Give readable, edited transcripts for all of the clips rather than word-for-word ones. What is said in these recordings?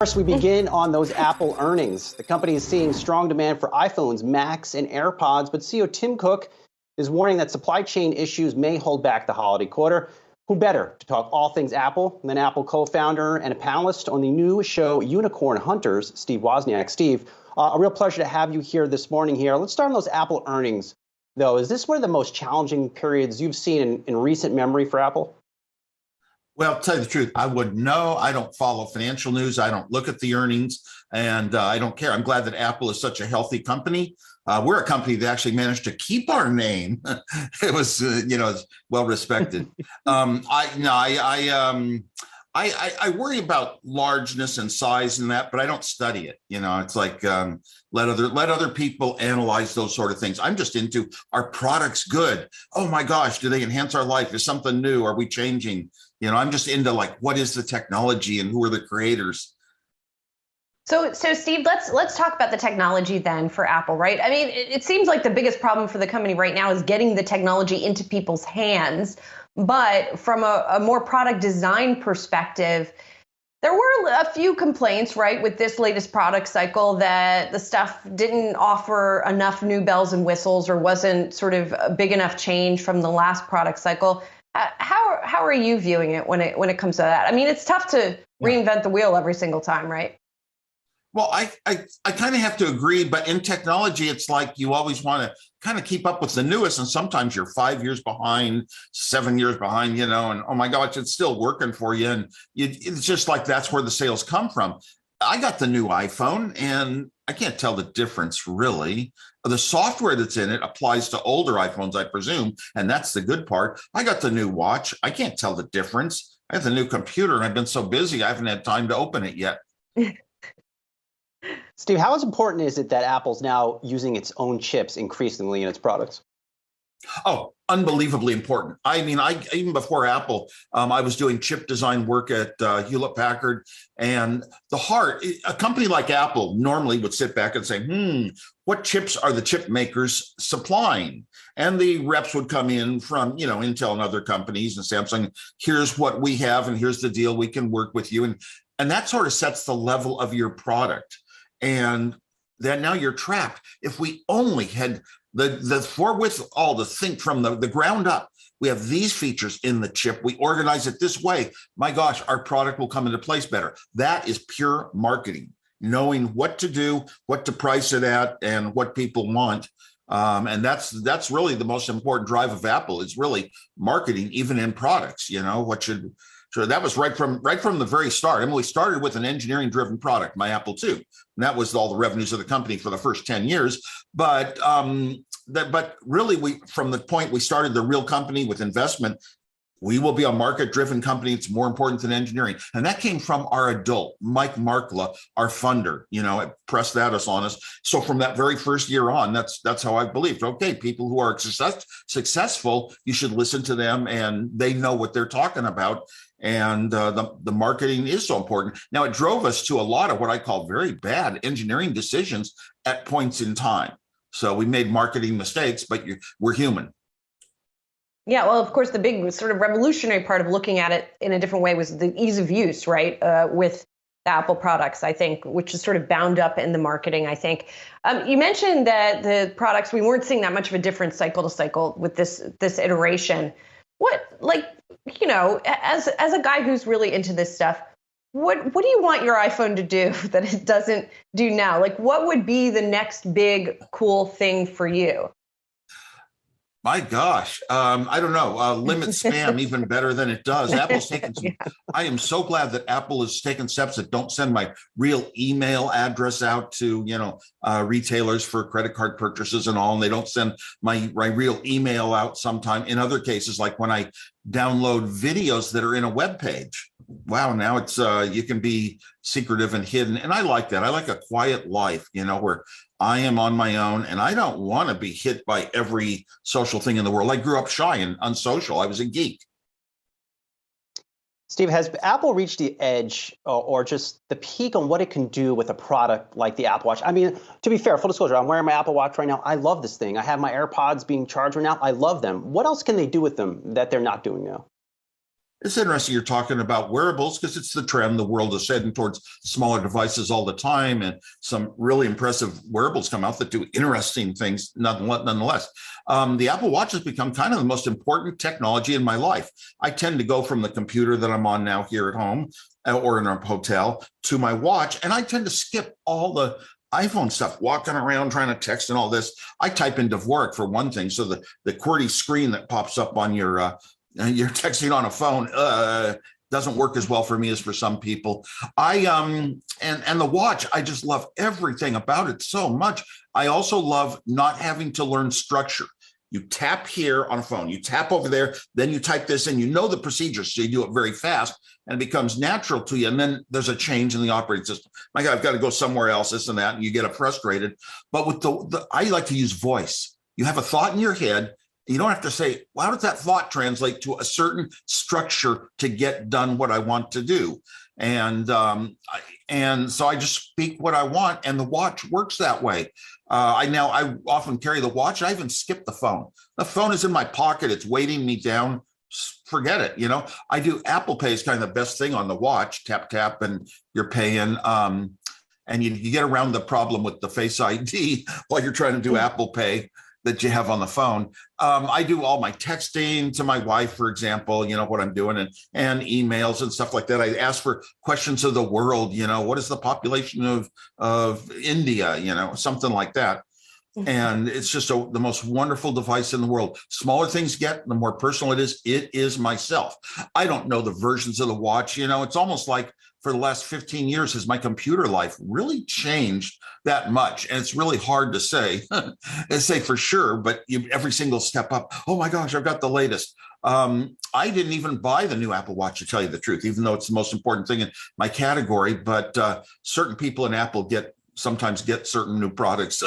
First, we begin on those Apple earnings. The company is seeing strong demand for iPhones, Macs, and AirPods, but CEO Tim Cook is warning that supply chain issues may hold back the holiday quarter. Who better to talk all things Apple than Apple co-founder and a panelist on the new show Unicorn Hunters, Steve Wozniak. Steve, a real pleasure to have you here this morning here. Let's start on those Apple earnings, though. Is this one of the most challenging periods you've seen in recent memory for Apple? Well, to tell you the truth, I wouldn't know. I don't follow financial news. I don't look at the earnings, and I don't care. I'm glad that Apple is such a healthy company. We're a company that actually managed to keep our name. It was, well respected. I worry about largeness and size and that, but I don't study it. It's like let other people analyze those sort of things. I'm just into, are products good? Oh my gosh, do they enhance our life? Is something new? Are we changing? I'm just into like, what is the technology and who are the creators? So Steve, let's talk about the technology then for Apple, right? I mean, it seems like the biggest problem for the company right now is getting the technology into people's hands. But from a more product design perspective, there were a few complaints, right, with this latest product cycle that the stuff didn't offer enough new bells and whistles or wasn't sort of a big enough change from the last product cycle. How are you viewing it when it comes to that? I mean, it's tough to reinvent the wheel every single time, right? Well, I kind of have to agree, but in technology, it's like you always want to kind of keep up with the newest, and sometimes you're 5 years behind, 7 years behind, and oh my gosh, it's still working for you, and it's just like that's where the sales come from. I got the new iPhone, and I can't tell the difference really. The software that's in it applies to older iPhones, I presume, and that's the good part. I got the new watch. I can't tell the difference. I have the new computer, and I've been so busy, I haven't had time to open it yet. Steve, how important is it that Apple's now using its own chips increasingly in its products? Oh, unbelievably important. I mean, even before Apple, I was doing chip design work at Hewlett Packard, and a company like Apple normally would sit back and say, what chips are the chip makers supplying? And the reps would come in from, Intel and other companies and Samsung, here's what we have, and here's the deal, we can work with you. And that sort of sets the level of your product. And then now you're trapped. If we only had the forthwithal to think from the ground up, we have these features in the chip, we organize it this way, my gosh, our product will come into place better. That is pure marketing, knowing what to do, what to price it at, and what people want. And that's really the most important drive of Apple, is really marketing, even in products. So that was right from the very start. I mean, we started with an engineering-driven product, my Apple II, and that was all the revenues of the company for the first 10 years. But really, from the point we started the real company with investment, we will be a market-driven company. It's more important than engineering, and that came from our adult, Mike Markla, our funder. Pressed that on us. So from that very first year on, that's how I believed. Okay, people who are successful, you should listen to them, and they know what they're talking about. And the marketing is so important. Now, it drove us to a lot of what I call very bad engineering decisions at points in time. So we made marketing mistakes, but we're human. Yeah, well, of course, the big sort of revolutionary part of looking at it in a different way was the ease of use, right, with the Apple products, I think, which is sort of bound up in the marketing, I think. You mentioned that the products, we weren't seeing that much of a difference cycle to cycle with this iteration. As a guy who's really into this stuff, what do you want your iPhone to do that it doesn't do now? Like, what would be the next big cool thing for you? My gosh, I don't know. Limit spam even better than it does. Apple's taken some. Yeah. I am so glad that Apple has taken steps that don't send my real email address out to retailers for credit card purchases and all, and they don't send my real email out sometime. In other cases, like when I download videos that are in a web page. Wow, now it's you can be secretive and hidden, and I like that. I like a quiet life, where I am on my own, and I don't want to be hit by every social thing in the world. I grew up shy and unsocial. I was a geek. Steve, has Apple reached the edge or just the peak on what it can do with a product like the Apple Watch? I mean, to be fair, full disclosure, I'm wearing my Apple Watch right now. I love this thing. I have my AirPods being charged right now. I love them. What else can they do with them that they're not doing now? It's interesting you're talking about wearables because it's the trend. The world is heading towards smaller devices all the time, and some really impressive wearables come out that do interesting things nonetheless. The Apple Watch has become kind of the most important technology in my life. I tend to go from the computer that I'm on now here at home or in a hotel to my watch, and I tend to skip all the iPhone stuff, walking around trying to text and all this. I type in Dvorak for one thing, so the QWERTY screen that pops up on your you're texting on a phone doesn't work as well for me as for some people. And the watch, I just love everything about it so much. I also love not having to learn structure. You tap here on a phone, you tap over there, then you type this in, you know the procedure, so you do it very fast and it becomes natural to you. And then there's a change in the operating system. My God, I've got to go somewhere else, this and that, and you get frustrated. But with I like to use voice. You have a thought in your head. You don't have to say, well, how does that thought translate to a certain structure to get done what I want to do? And so I just speak what I want, and the watch works that way. I often carry the watch. I even skip the phone. The phone is in my pocket. It's weighting me down. Forget it. I do Apple Pay is kind of the best thing on the watch. Tap, tap, and you're paying. And you get around the problem with the Face ID while you're trying to do Apple Pay that you have on the phone. I do all my texting to my wife, for example, what I'm doing, and emails and stuff like that. I ask for questions of the world, what is the population of India, something like that. And it's just the most wonderful device in the world. Smaller things get, the more personal it is myself. I don't know the versions of the watch. It's almost like for the last 15 years, has my computer life really changed that much? And it's really hard to say, for sure, but every single step up, oh my gosh, I've got the latest. I didn't even buy the new Apple Watch, to tell you the truth, even though it's the most important thing in my category. But certain people in Apple sometimes get certain new products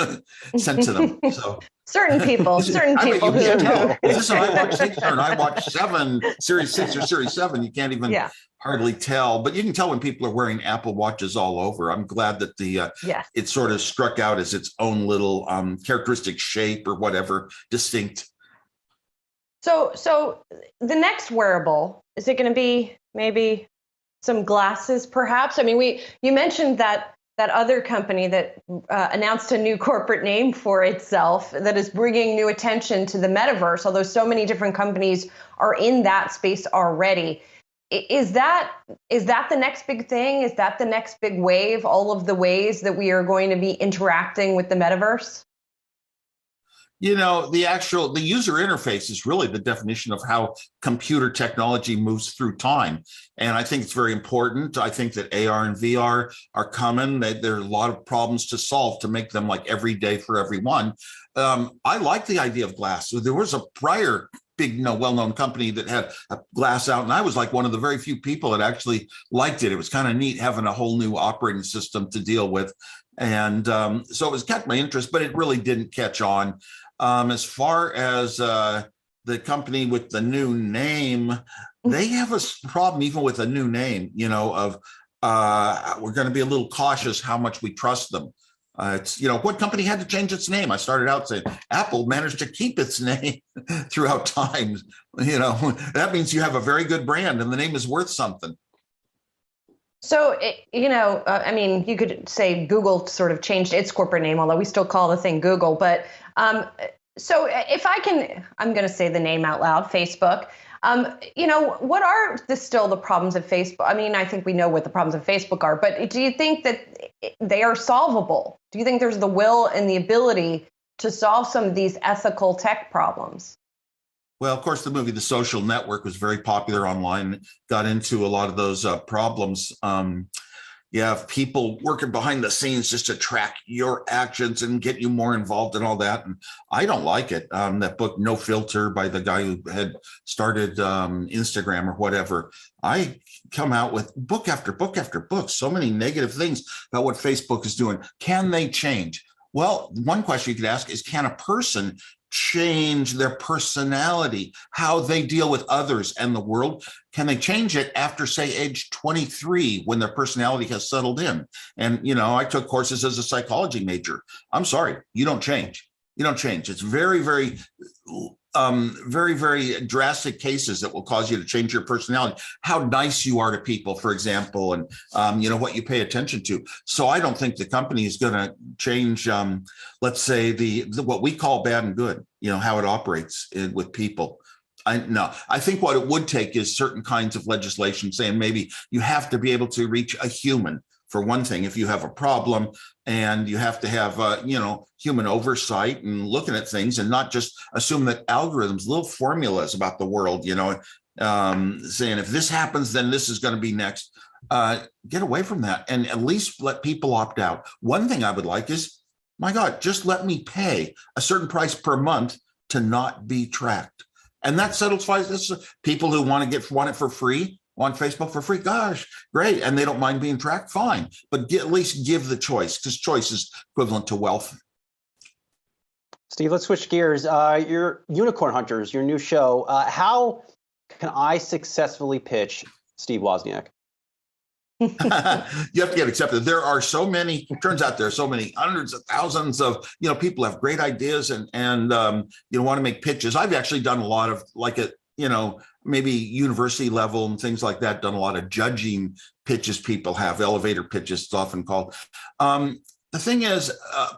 sent to them. So certain people. Is this an iWatch 6 or an iWatch 7, Series 6 or Series 7? You can't even hardly tell, but you can tell when people are wearing Apple Watches all over. I'm glad that it sort of struck out as its own little characteristic shape or whatever, distinct. So the next wearable, is it going to be maybe some glasses, perhaps? I mean, you mentioned that other company that announced a new corporate name for itself that is bringing new attention to the metaverse, although so many different companies are in that space already. Is that the next big thing? Is that the next big wave, all of the ways that we are going to be interacting with the metaverse? The user interface is really the definition of how computer technology moves through time. And I think it's very important. I think that AR and VR are coming. There are a lot of problems to solve to make them like every day for everyone. I like the idea of glass. So there was a prior big, well-known company that had a glass out, and I was like one of the very few people that actually liked it. It was kind of neat having a whole new operating system to deal with. And so it was kept my interest, but it really didn't catch on. As far as the company with the new name, they have a problem even with a new name, of we're going to be a little cautious how much we trust them. It's, what company had to change its name? I started out saying Apple managed to keep its name throughout time. That means you have a very good brand and the name is worth something. So, you could say Google sort of changed its corporate name, although we still call the thing Google. But so if I'm going to say the name out loud, Facebook. What are still the problems of Facebook? I mean, I think we know what the problems of Facebook are, but do you think that they are solvable? Do you think there's the will and the ability to solve some of these ethical tech problems? Well, of course, the movie The Social Network was very popular online, got into a lot of those problems. You have people working behind the scenes just to track your actions and get you more involved and all that. And I don't like it. That book, No Filter, by the guy who had started Instagram or whatever, I come out with book after book after book, so many negative things about what Facebook is doing. Can they change? Well, one question you could ask is, can a person change their personality, how they deal with others and the world? Can they change it after, say, age 23, when their personality has settled in? And, I took courses as a psychology major. I'm sorry, you don't change. You don't change. It's very, very very, very drastic cases that will cause you to change your personality, how nice you are to people, for example, and what you pay attention to. So I don't think the company is going to change, let's say, the what we call bad and good, how it operates with people. I think what it would take is certain kinds of legislation saying maybe you have to be able to reach a human. For one thing, if you have a problem, and you have to have, human oversight and looking at things and not just assume that algorithms, little formulas about the world, saying if this happens, then this is going to be next. Get away from that and at least let people opt out. One thing I would like is, my God, just let me pay a certain price per month to not be tracked. And that satisfies this. People who want it for free, on Facebook for free, gosh, great. And they don't mind being tracked, fine. But at least give the choice, because choice is equivalent to wealth. Steve, let's switch gears. Your Unicorn Hunters, your new show. How can I successfully pitch Steve Wozniak? You have to get accepted. There are so many, turns out there are so many hundreds of thousands of, people have great ideas and want to make pitches. I've actually done a lot of maybe university level and things like that, done a lot of judging pitches people have, elevator pitches, it's often called. The thing is,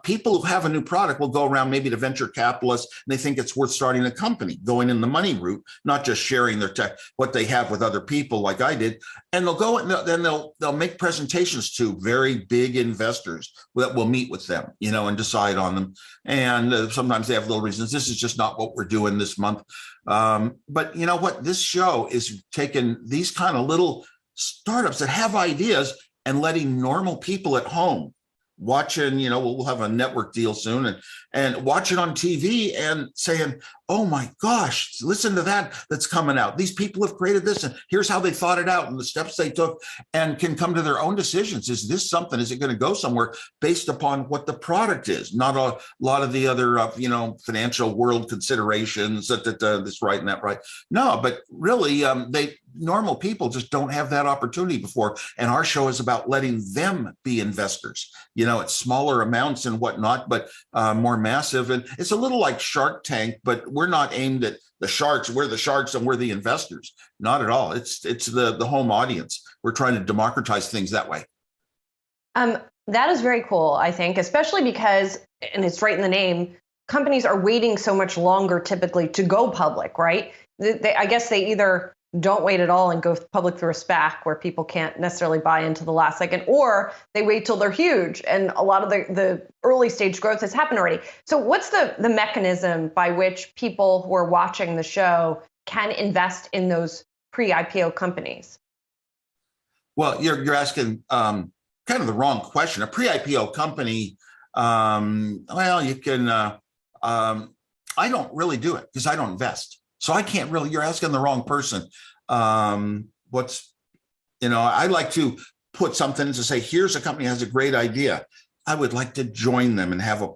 people who have a new product will go around maybe to venture capitalists and they think it's worth starting a company, going in the money route, not just sharing their tech, what they have with other people like I did. And they'll go and then they'll make presentations to very big investors that will meet with them, and decide on them. And sometimes they have little reasons. This is just not what we're doing this month. But you know what? This show is taking these kind of little startups that have ideas and letting normal people at home watching, we'll have a network deal soon and watch it on TV and saying, oh my gosh, listen to that's coming out. These people have created this and here's how they thought it out and the steps they took, and can come to their own decisions. Is this something? Is it going to go somewhere based upon what the product is? Not a lot of the other, financial world considerations that this right and that right. No, but really, normal people just don't have that opportunity before. And our show is about letting them be investors, at smaller amounts and whatnot, but more massive. And it's a little like Shark Tank, but we're not aimed at the sharks. We're the sharks and we're the investors. Not at all. It's the home audience. We're trying to democratize things that way. That is very cool, I think, especially because, and it's right in the name, companies are waiting so much longer typically to go public, right? I guess they either don't wait at all and go public through a SPAC where people can't necessarily buy into the last second, or they wait till they're huge. And a lot of the early stage growth has happened already. So what's the mechanism by which people who are watching the show can invest in those pre-IPO companies? Well, you're asking kind of the wrong question. A pre-IPO company, you can, I don't really do it because I don't invest. So I can't really, you're asking the wrong person. I like to put something to say, here's a company that has a great idea. I would like to join them and have a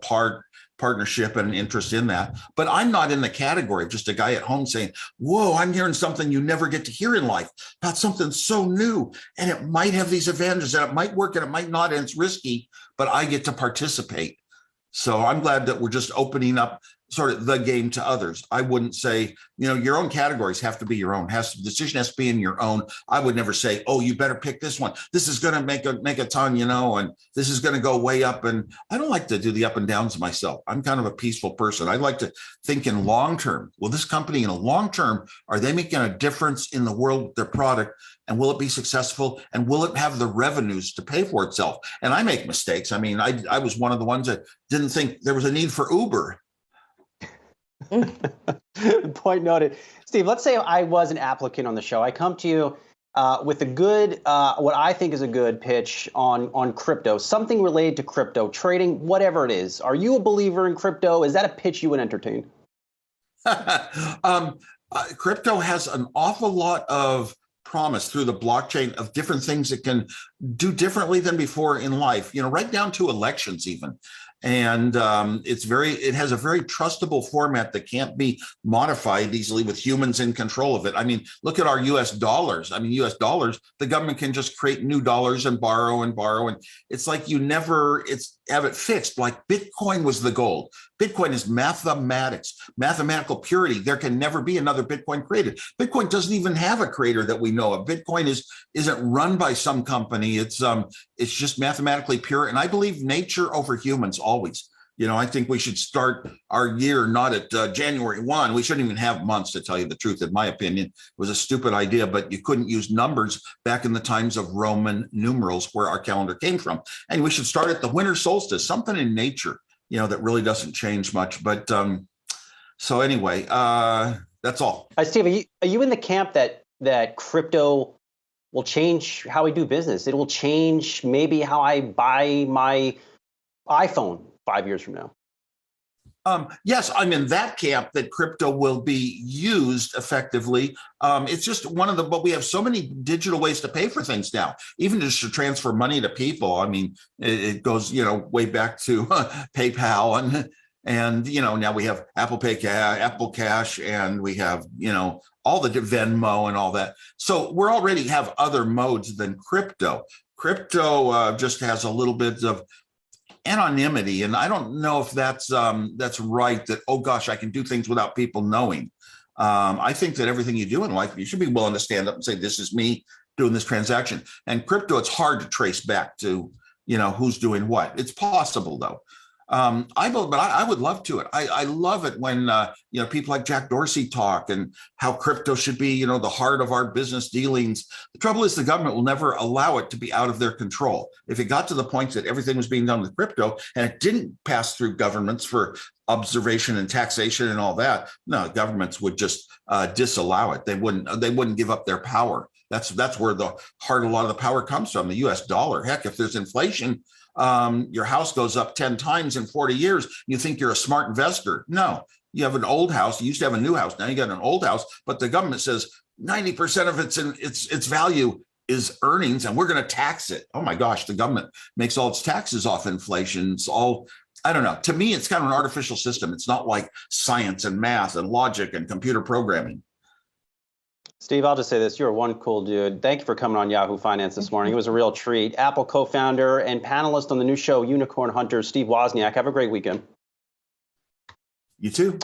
partnership and an interest in that. But I'm not in the category of just a guy at home saying, whoa, I'm hearing something you never get to hear in life about something so new. And it might have these advantages and it might work and it might not, and it's risky, but I get to participate. So I'm glad that we're just opening up sort of the game to others. I wouldn't say, your own categories have to be your own. The decision has to be in your own. I would never say, oh, you better pick this one. This is going to make a ton, and this is going to go way up. And I don't like to do the up and downs myself. I'm kind of a peaceful person. I like to think in long term. Will this company in a long term, are they making a difference in the world with their product? And will it be successful? And will it have the revenues to pay for itself? And I make mistakes. I mean, I was one of the ones that didn't think there was a need for Uber. Point noted. Steve, let's say I was an applicant on the show. I come to you with a good, what I think is a good pitch on crypto, something related to crypto, trading, whatever it is. Are you a believer in crypto? Is that a pitch you would entertain? Crypto has an awful lot of promise through the blockchain of different things it can do differently than before in life, right down to elections even. And it has a very trustable format that can't be modified easily with humans in control of it. I mean, look at our US dollars. US dollars, the government can just create new dollars and borrow. And it's like have it fixed. Like Bitcoin was the gold. Bitcoin is mathematics, mathematical purity. There can never be another Bitcoin created. Bitcoin doesn't even have a creator that we know of. Bitcoin isn't run by some company. It's just mathematically pure. And I believe nature over humans always. I think we should start our year not at January 1. We shouldn't even have months, to tell you the truth, in my opinion. It was a stupid idea, but you couldn't use numbers back in the times of Roman numerals where our calendar came from. And we should start at the winter solstice, something in nature, that really doesn't change much. But so anyway, that's all. Steve, are you in the camp that crypto will change how we do business? It will change maybe how I buy my iPhone 5 years from now. Yes, I'm in that camp that crypto will be used effectively. It's just but we have so many digital ways to pay for things now, even just to transfer money to people. I mean, it goes, way back to PayPal and now we have Apple Pay, Apple Cash, and we have, all the Venmo and all that. So we already have other modes than crypto. Crypto just has a little bit of anonymity, and I don't know if that's right, that, oh gosh, I can do things without people knowing. I think that everything you do in life, you should be willing to stand up and say, this is me doing this transaction. And crypto, it's hard to trace back to, who's doing what. It's possible though. I would love to. I love it when people like Jack Dorsey talk and how crypto should be the heart of our business dealings. The trouble is the government will never allow it to be out of their control. If it got to the point that everything was being done with crypto and it didn't pass through governments for observation and taxation and all that, no, governments would just disallow it. They wouldn't give up their power. That's where the heart of a lot of the power comes from, the US dollar. Heck, if there's inflation, your house goes up 10 times in 40 years, you think you're a smart investor. No, you have an old house. You used to have a new house. Now you got an old house, but the government says 90% of its value is earnings, and we're going to tax it. Oh my gosh, the government makes all its taxes off inflation. It's all, I don't know. To me, it's kind of an artificial system. It's not like science and math and logic and computer programming. Steve, I'll just say this. You're one cool dude. Thank you for coming on Yahoo Finance this morning. It was a real treat. Apple co-founder and panelist on the new show, Unicorn Hunter, Steve Wozniak. Have a great weekend. You too.